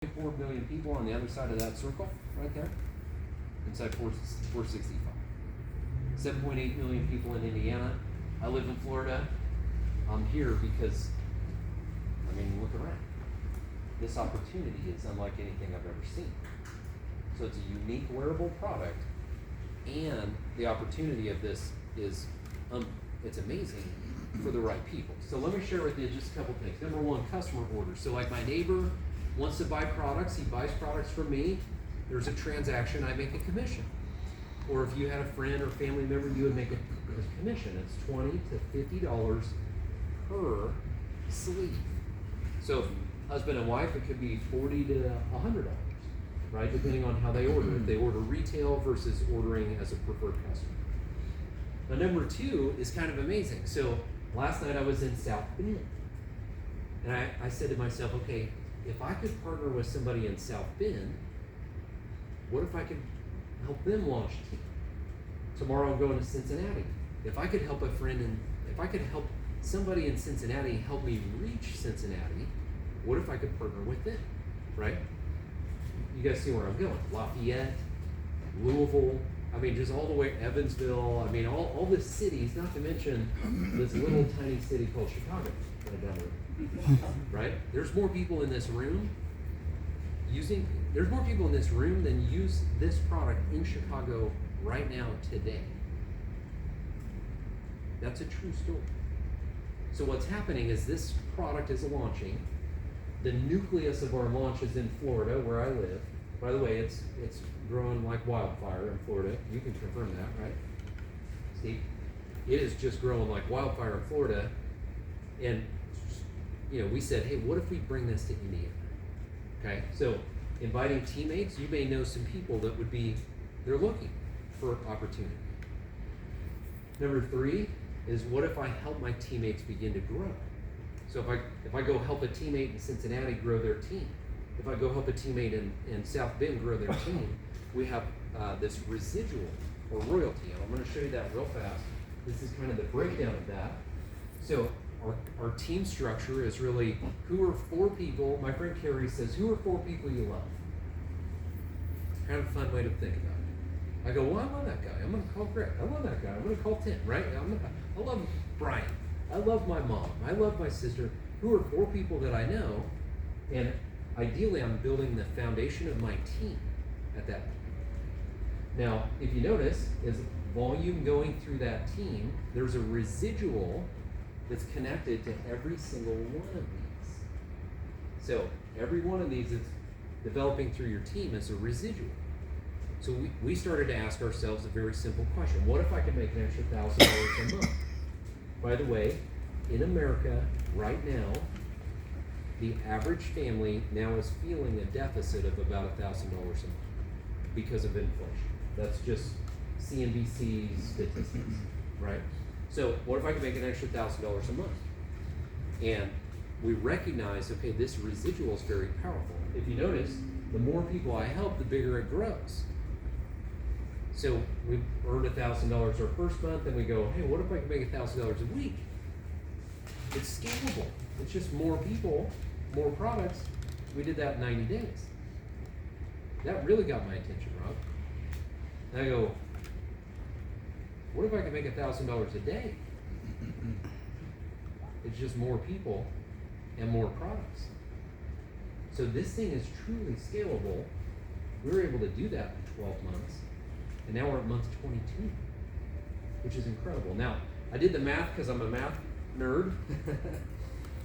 4 billion people on the other side of that circle, right there, inside 465. 7.8 million people in Indiana. I live in Florida. I'm here because, I mean, look around. This opportunity is unlike anything I've ever seen. So it's a unique wearable product, and the opportunity of this is, it's amazing for the right people. So let me share with you just a couple things. Number one, customer orders. So like my neighbor wants to buy products, he buys products from me, there's a transaction, I make a commission. Or if you had a friend or family member, you would make a commission. It's $20 to $50 per sleeve. So husband and wife, it could be $40 to $100, right? Depending on how they order. If they order retail versus ordering as a preferred customer. Now number two is kind of amazing. So last night I was in South Bend. And I said to myself, okay, if I could partner with somebody in South Bend, what if I could help them launch a team? Tomorrow I'm going to Cincinnati. If I could help a friend and if I could help somebody in Cincinnati help me reach Cincinnati, what if I could partner with them, right? You guys see where I'm going. Lafayette, Louisville, I mean, just all the way Evansville, I mean, all the cities, not to mention this little tiny city called Chicago, right? There's more people in this room than use this product in Chicago right now today. That's a true story. So what's happening is this product is launching. The nucleus of our launch is in Florida, where I live. By the way, it's growing like wildfire in Florida. You can confirm that, right? Steve? It is just growing like wildfire in Florida. And we said, hey, what if we bring this to Indiana? Okay, so inviting teammates, you may know some people that they're looking for opportunity. Number three is, what if I help my teammates begin to grow? So if I go help a teammate in Cincinnati grow their team, if I go help a teammate in South Bend grow their team, we have this residual or royalty. And I'm going to show you that real fast. This is kind of the breakdown of that. So our team structure is really, who are 4 people, my friend Carrie says, who are 4 people you love? Kind of a fun way to think about it. I go, well, I love that guy. I'm going to call Greg. I love that guy. I'm going to call Tim, right? I love Brian. I love my mom. I love my sister. Who are 4 people that I know? And ideally, I'm building the foundation of my team at that point. Now, if you notice, as volume going through that team, there's a residual that's connected to every single one of these. So every one of these that's developing through your team is a residual. So we started to ask ourselves a very simple question. What if I could make an extra $1,000 a month? By the way, in America right now, the average family now is feeling a deficit of about $1,000 a month because of inflation. That's just CNBC statistics, right? So what if I could make an extra $1,000 a month? And we recognize, okay, this residual is very powerful. If you notice, the more people I help, the bigger it grows. So we earned $1,000 our first month, and we go, hey, what if I could make $1,000 a week? It's scalable. It's just more people, more products. We did that in 90 days. That really got my attention, Rob. And I go, what if I could make $1,000 a day? It's just more people and more products. So this thing is truly scalable. We were able to do that in 12 months. And now we're at month 22, which is incredible. Now, I did the math because I'm a math nerd.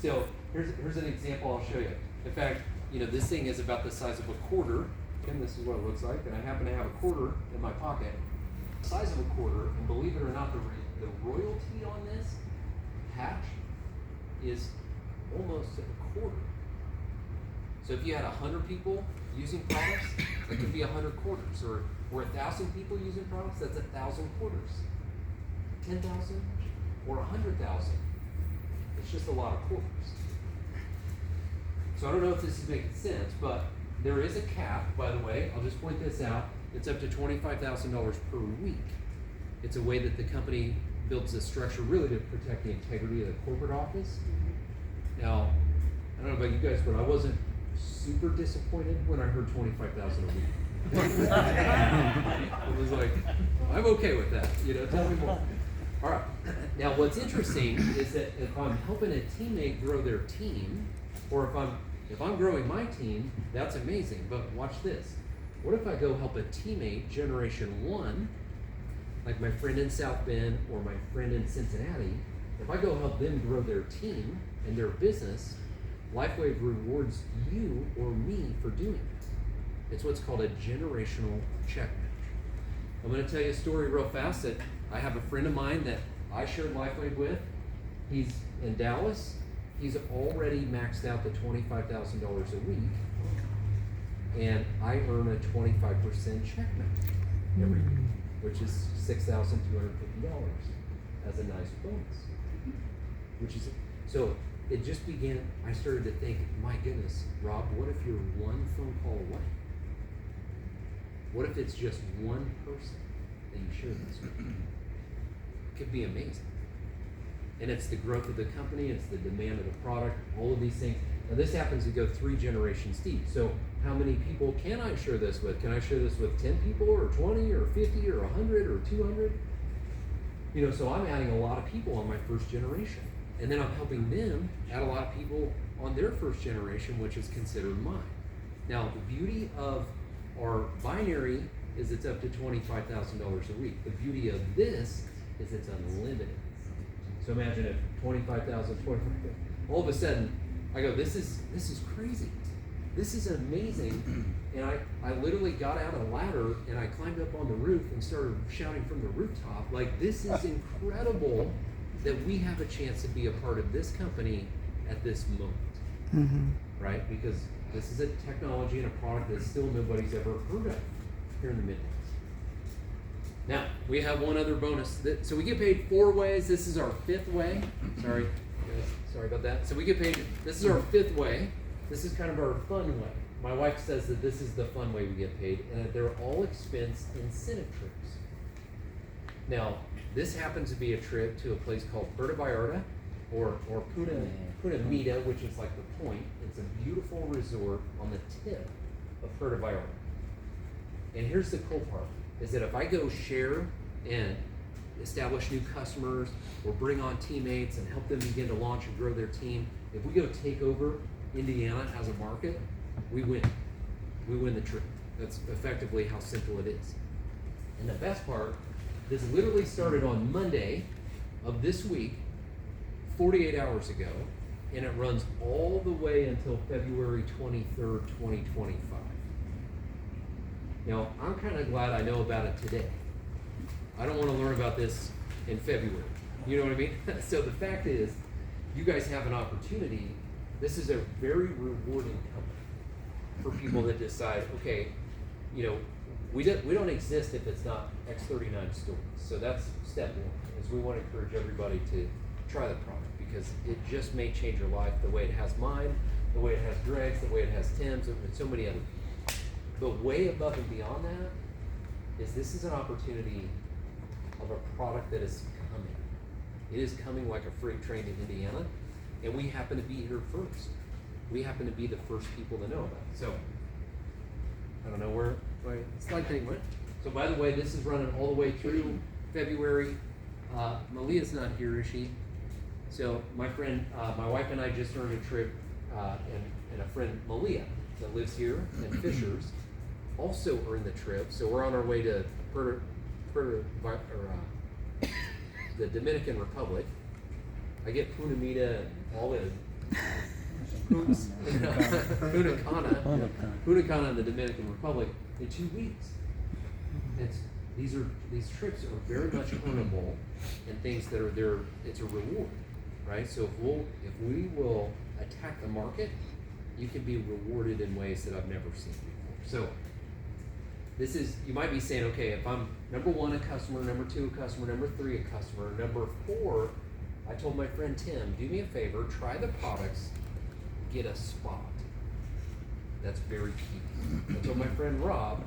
So here's an example I'll show you. In fact, this thing is about the size of a quarter. And this is what it looks like. And I happen to have a quarter in my pocket. The size of a quarter, and believe it or not, the royalty on this patch is almost a quarter. So if you had 100 people using products, it could be 100 quarters. Or 1,000 people using products, that's 1,000 quarters. 10,000 or 100,000. It's just a lot of quarters. So I don't know if this is making sense, but there is a cap, by the way. I'll just point this out. It's up to $25,000 per week. It's a way that the company builds a structure really to protect the integrity of the corporate office. Now, I don't know about you guys, but I wasn't super disappointed when I heard 25,000 a week. It was like, I'm okay with that, tell me more. All right, now what's interesting is that if I'm helping a teammate grow their team, or if I'm growing my team, that's amazing, but watch this. What if I go help a teammate, generation 1, like my friend in South Bend or my friend in Cincinnati, if I go help them grow their team and their business, Livewave rewards you or me for doing it. It's what's called a generational check match. I'm going to tell you a story real fast that I have a friend of mine that I shared Livewave with. He's in Dallas. He's already maxed out the $25,000 a week, and I earn a 25% check match every week, which is $6,250 as a nice bonus. So it just began. I started to think, my goodness, Rob, what if you're one phone call away? What if it's just one person that you share this with? It could be amazing. And it's the growth of the company, it's the demand of the product, all of these things. Now this happens to go 3 generations deep. So how many people can I share this with? Can I share this with 10 people or 20 or 50 or 100 or 200? So I'm adding a lot of people on my first generation. And then I'm helping them add a lot of people on their first generation, which is considered mine. Now the beauty of our binary is it's up to $25,000 a week. The beauty of this is it's unlimited. So imagine if 25,000, all of a sudden, I go, this is crazy. This is amazing. And I literally got out a ladder and I climbed up on the roof and started shouting from the rooftop, like, this is incredible that we have a chance to be a part of this company at this moment, right? Because this is a technology and a product that still nobody's ever heard of here in the Midwest. Now, we have one other bonus. So we get paid 4 ways. This is our 5th way. Sorry about that. So we get paid, this is our 5th way. This is kind of our fun way. My wife says that this is the fun way we get paid, and that they're all expense incentive trips. Now, this happens to be a trip to a place called Puerto Vallarta, or Punta Mita, which is like the point. It's a beautiful resort on the tip of Puerto Vallarta. And here's the cool part, is that if I go share and establish new customers or bring on teammates and help them begin to launch and grow their team, if we go take over Indiana as a market, we win. We win the trip. That's effectively how simple it is. And the best part, this literally started on Monday of this week, 48 hours ago, and it runs all the way until February 23rd, 2025. Now, I'm kind of glad I know about it today. I don't want to learn about this in February. You know what I mean? So the fact is, you guys have an opportunity. This is a very rewarding company for people that decide, okay, we don't exist if it's not X39 stores. So that's step 1, is we want to encourage everybody to try the product, because it just may change your life the way it has mine, the way it has Greg's, the way it has Tim's, and so many other people. But way above and beyond that is this is an opportunity of a product that is coming. It is coming like a freight train to Indiana, and we happen to be here first. We happen to be the first people to know about it. So, I don't know where my slide thing went. So by the way, this is running all the way through February. Malia's not here, is she? So my friend, my wife and I just earned a trip, and a friend, Malia, that lives here in Fishers, also earned the trip. So we're on our way to the Dominican Republic. I get Punta Mita and all the Punta Cana in the Dominican Republic in 2 weeks. These trips are very much earnable and things that are there. It's a reward, right? So if we will attack the market, you can be rewarded in ways that I've never seen before. So this is, you might be saying, okay, if I'm number 1 a customer, number 2 a customer, number 3 a customer, number 4, I told my friend Tim, do me a favor, try the products, get a spot. That's very key. I told my friend Rob,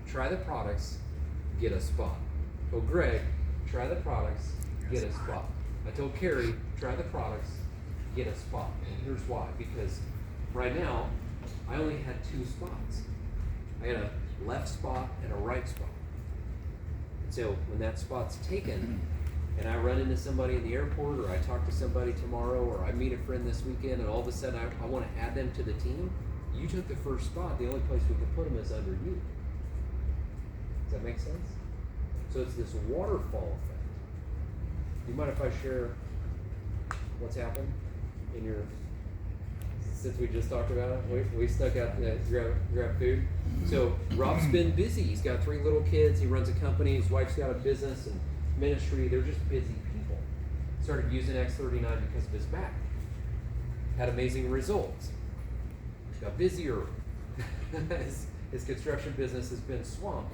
try the products, get a spot. I told Greg, try the products, get a spot. I told Carrie, try the products, get a spot. And here's why. Because right now, I only had 2 spots. I had a left spot and a right spot. And so when that spot's taken, and I run into somebody in the airport, or I talk to somebody tomorrow, or I meet a friend this weekend, and all of a sudden I want to add them to the team, you took the first spot. The only place we could put them is under you. Does that make sense? So it's this waterfall effect. Do you mind if I share what's happened in your, since we just talked about it? We stuck out to grab food. So Rob's been busy. He's got 3 little kids. He runs a company. His wife's got a business and ministry. They're just busy people. Started using X39 because of his back. Had amazing results. Got busier. his construction business has been swamped.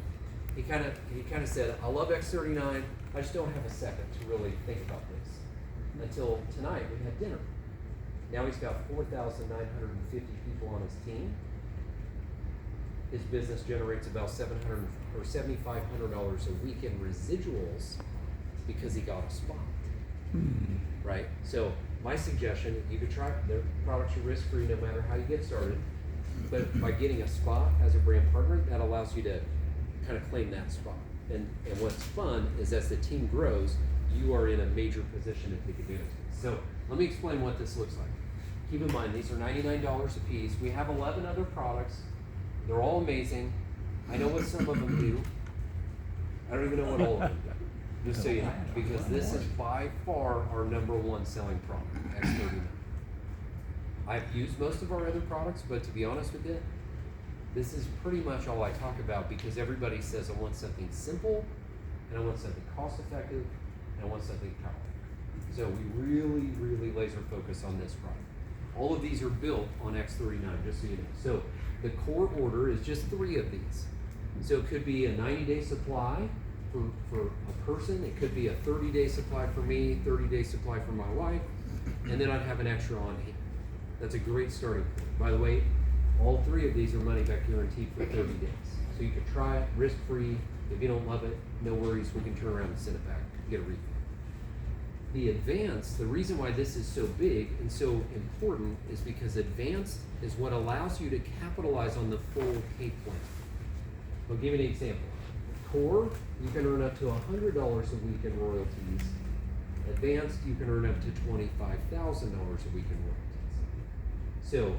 He kind of said, I love X39. I just don't have a second to really think about this. Until tonight, we had dinner. Now he's got 4,950 people on his team. His business generates about $700 or $7,500 a week in residuals because he got a spot. Right? So my suggestion, you could try, the products are risk-free no matter how you get started, but by getting a spot as a brand partner, that allows you to kind of claim that spot. And what's fun is as the team grows, you are in a major position to take advantage of it. So let me explain what this looks like. Keep in mind, these are $99 a piece. We have 11 other products. They're all amazing. I know what some of them do. I don't even know what all of them do. Just so you know, because this is by far our #1 selling product, X39. I've used most of our other products, but to be honest with you, this is pretty much all I talk about because everybody says I want something simple, and I want something cost effective, and I want something powerful. So we really, really laser focus on this product. All of these are built on X39, just so you know. So the core order is just 3 of these. So it could be a 90-day supply for a person. It could be a 30-day supply for me, 30-day supply for my wife, and then I'd have an extra on hand. That's a great starting point. By the way, all 3 of these are money back guaranteed for 30 days. So you can try it risk-free. If you don't love it, no worries. We can turn around and send it back, get a refund. The advanced, the reason why this is so big and so important is because advanced is what allows you to capitalize on the full pay plan. I'll give you an example. Core, you can earn up to $100 a week in royalties. Advanced, you can earn up to $25,000 a week in royalties. So,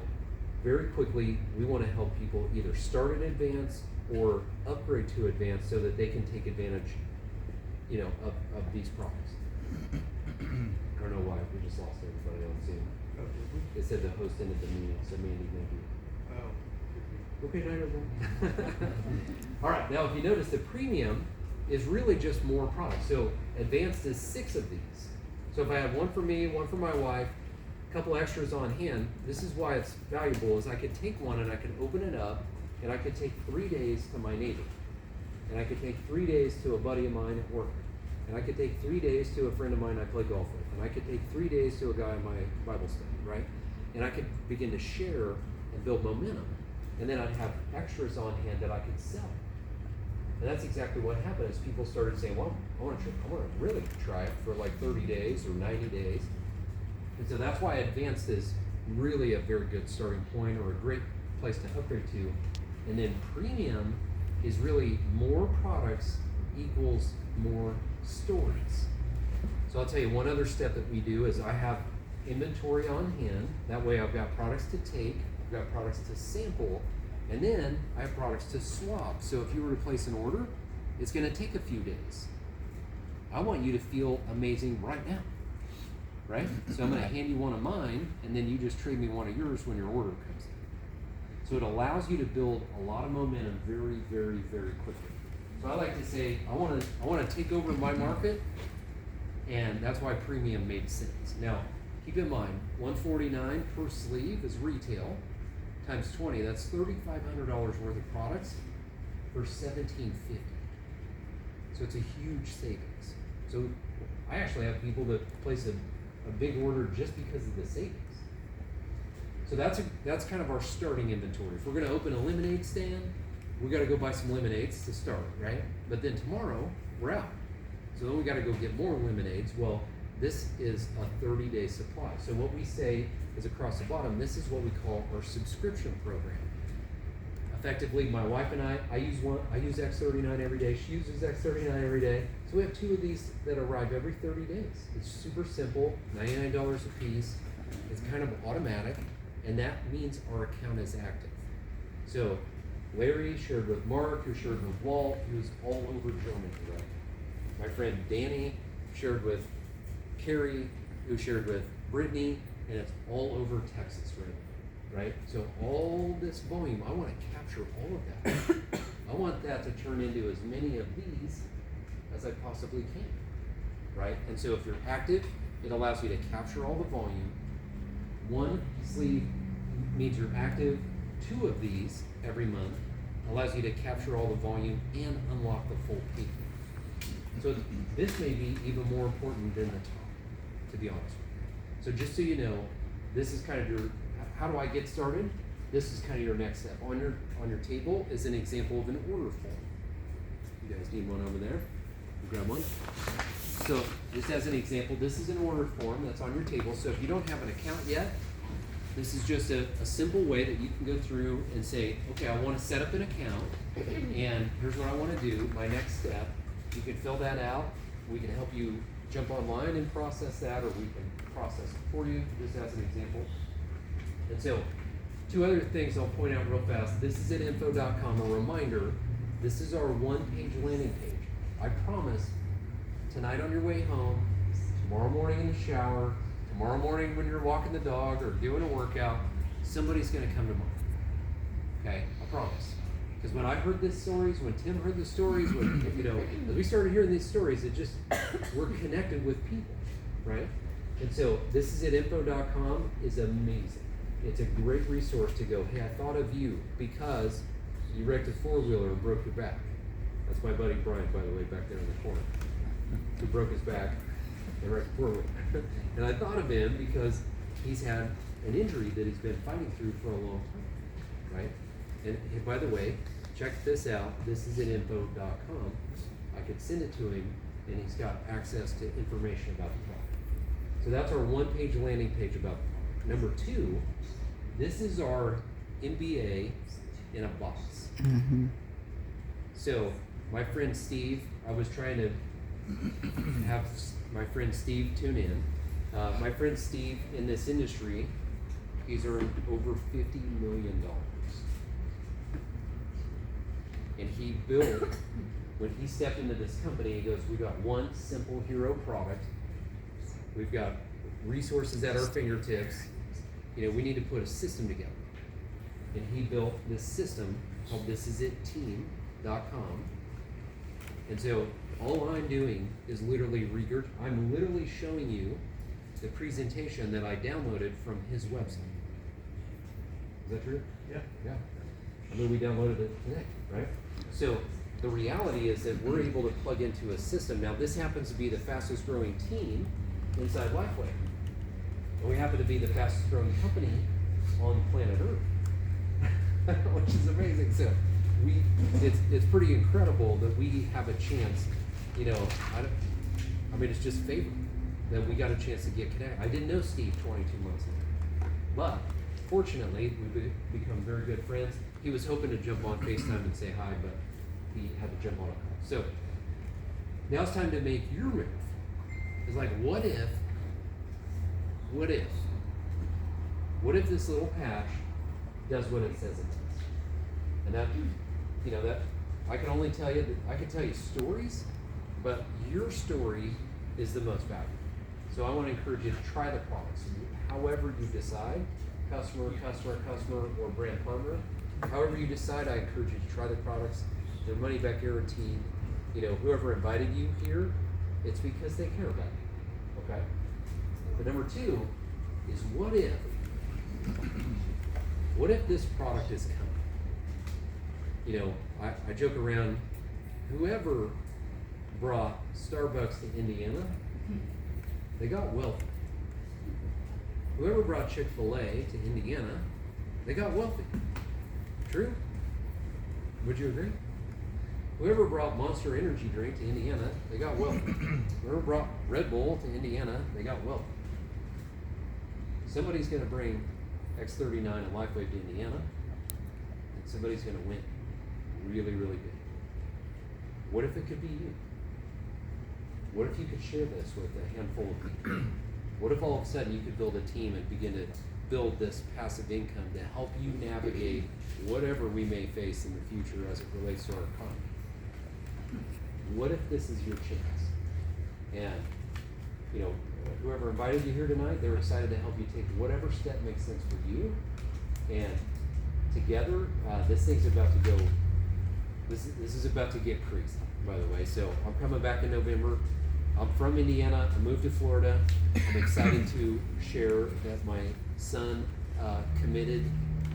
very quickly, we want to help people either start at advanced or upgrade to advanced so that they can take advantage, of these products. I don't know why, we just lost everybody on Zoom. Oh, did we? They said the host ended the meeting, so Mandy maybe. Oh. Okay, night everyone. All right, now if you notice, the premium is really just more products. So advanced is 6 of these. So if I had one for me, one for my wife, a couple extras on hand, this is why it's valuable, is I could take one and I could open it up, and I could take 3 days to my neighbor. And I could take 3 days to a buddy of mine at work. And I could take 3 days to a friend of mine I play golf with. And I could take 3 days to a guy in my Bible study, right? And I could begin to share and build momentum. And then I'd have extras on hand that I could sell. And that's exactly what happened, is people started saying, well, I want to really try it for like 30 days or 90 days. And so that's why advanced is really a very good starting point or a great place to upgrade to. And then premium is really more products equals more stories. So I'll tell you one other step that we do is I have inventory on hand. That way I've got products to take, I've got products to sample, and then I have products to swap. So if you were to place an order, it's going to take a few days. I want you to feel amazing right now, right? So I'm going to hand you one of mine, and then you just trade me one of yours when your order comes in. So it allows you to build a lot of momentum very, very, very quickly. So I like to say, I want to take over my market, and that's why premium made sense. Now, keep in mind, $149 per sleeve is retail, times 20, that's $3,500 worth of products for $1,750. So it's a huge savings. So I actually have people that place a big order just because of the savings. So that's kind of our starting inventory. If we're going to open a lemonade stand, we got to go buy some lemonades to start, right? But then tomorrow, we're out. So then we got to go get more lemonades. Well, this is a 30-day supply. So what we say is across the bottom, this is what we call our subscription program. effectively, my wife and I use X39 every day. She uses X39 every day. So we have 2 of these that arrive every 30 days. It's super simple, $99 a piece. It's kind of automatic, and that means our account is active. So Larry shared with Mark, who shared with Walt, who's all over Germany, right? My friend Danny shared with Carrie, who shared with Brittany, and it's all over Texas right? So all this volume, I want to capture all of that. I want that to turn into as many of these as I possibly can, right? And so if you're active, it allows you to capture all the volume. 1 sleeve means you're active. 2 of these every month allows you to capture all the volume and unlock the full peak. So this may be even more important than the top, to be honest with you. So just so you know, this is kind of your, how do I get started? This is kind of your next step. On your table is an example of an order form. You guys need one over there? You grab one. So just as an example, this is an order form that's on your table. So if you don't have an account yet, this is just a simple way that you can go through and say, okay, I want to set up an account, and here's what I want to do, my next step. You can fill that out. We can help you jump online and process that, or we can process it for you, just as an example. And so, 2 other things I'll point out real fast. This is at info.com. A reminder, this is our 1-page landing page. I promise, tonight on your way home, tomorrow morning in the shower, tomorrow morning when you're walking the dog or doing a workout, somebody's going to come to mind. Okay? I promise. Because when I heard these stories, when Tim heard the stories, when, as we started hearing these stories, we're connected with people, right? And so, this is at info.com is amazing. It's a great resource to go, hey, I thought of you because you wrecked a 4-wheeler and broke your back. That's my buddy Brian, by the way, back there in the corner, who broke his back and wrecked a 4-wheeler. And I thought of him because he's had an injury that he's been fighting through for a long time, right? And by the way, check this out. This is at info.com. I could send it to him, and he's got access to information about the product. So that's our 1-page landing page about the product. Number 2, this is our MBA in a box. Mm-hmm. So my friend Steve, I was trying to have my friend Steve tune in. My friend Steve in this industry, he's earned over $50 million. And he built, when he stepped into this company, he goes, we got one simple hero product. We've got resources at our fingertips. We need to put a system together. And he built this system called thisisitteam.com. And so all I'm doing is I'm literally showing you the presentation that I downloaded from his website. Is that true? Yeah. I mean, we downloaded it today, right? So the reality is that we're able to plug into a system. Now, this happens to be the fastest growing team inside Livewave. And we happen to be the fastest growing company on planet Earth, which is amazing. So it's pretty incredible that we have a chance, it's just favored that we got a chance to get connected. I didn't know Steve 22 months ago, but fortunately, we've become very good friends. He was hoping to jump on FaceTime and say hi, but he had to jump on a call. So now it's time to make your move. It's like, what if this little patch does what it says it does? And that, that I can only tell you that I can tell you stories, but your story is the most valuable. So I want to encourage you to try the products, however you decide, customer, or brand partner. However you decide, I encourage you to try the products. They're money back guaranteed. Whoever invited you here, it's because they care about you. Okay? But number 2 is what if this product is coming? I joke around, whoever brought Starbucks to Indiana, they got wealthy. Whoever brought Chick-fil-A to Indiana, they got wealthy. True? Would you agree? Whoever brought Monster Energy drink to Indiana, they got wealthy. Whoever brought Red Bull to Indiana, they got wealthy. Somebody's going to bring X39 and Livewave to Indiana, and somebody's going to win really, really big. What if it could be you? What if you could share this with a handful of people? What if all of a sudden you could build a team and begin to build this passive income to help you navigate whatever we may face in the future as it relates to our economy? What if this is your chance? And, you know, whoever invited you here tonight, they're excited to help you take whatever step makes sense for you. And together, this thing's about to go, this is about to get crazy, by the way. So I'm coming back in November. I'm from Indiana. I moved to Florida. I'm excited to share that my son committed.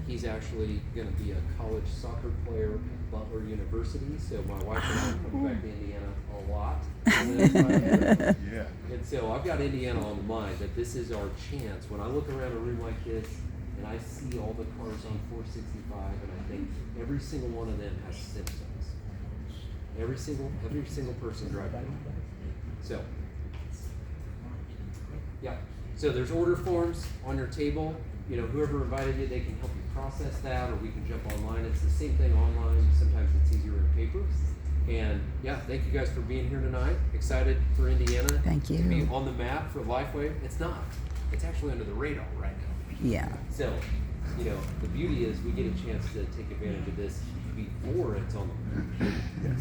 He's actually going to be a college soccer player at Butler University. So my wife and I are coming back to Indiana a lot. Yeah. And so I've got Indiana on the mind that this is our chance. When I look around a room like this and I see all the cars on 465 and I think every single one of them has symptoms. Every single person driving it. So, yeah. So there's order forms on your table. You know, whoever invited you, they can help you process that, or we can jump online. It's the same thing online. Sometimes it's easier in paper. And yeah, thank you guys for being here tonight. Excited for Indiana. Thank you. To be on the map for Livewave. It's not. It's actually under the radar right now. Yeah. So, you know, the beauty is we get a chance to take advantage of this before it's on the map.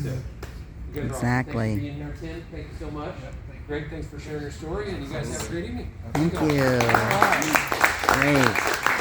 So, you guys are awesome. Exactly. Thanks for being here, Tim. Thank you so much. Greg, thanks for sharing your story, and you guys have a great evening. Thank you. All right. Great.